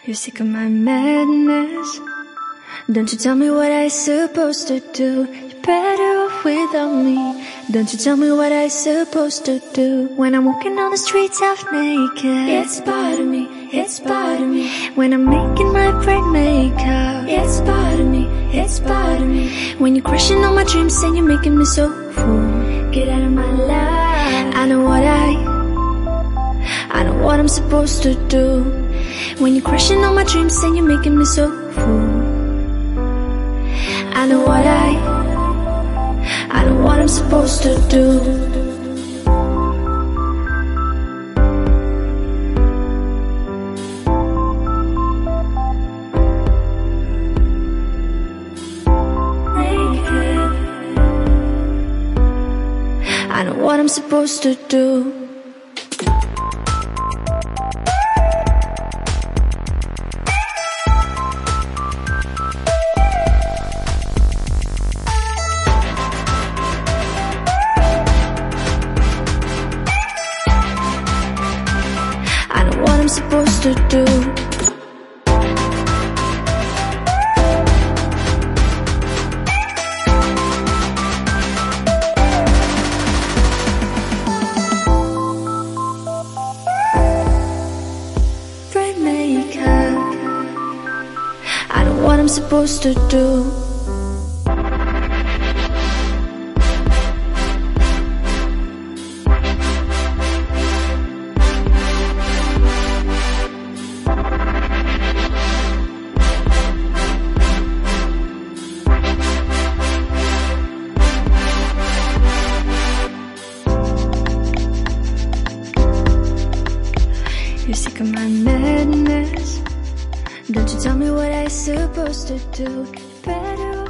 You're sick of my madness. Don't you tell me what I'm supposed to do. You're better off without me. Don't you tell me what I'm supposed to do. When I'm walking on the streets half naked, it's part of me, it's part of me. When I'm making my brain makeup, it's part of me, it's part of me. When you're crushing on my dreams and you're making me so full, get out of my life. I know what I'm supposed to do. When you're crushing on my dreams and you're making me so full, I know what I'm supposed to do. I know what I'm supposed to do. I know what I'm supposed to do. I know what I'm supposed to do. You're sick of my madness. Don't you tell me what I'm supposed to do. Better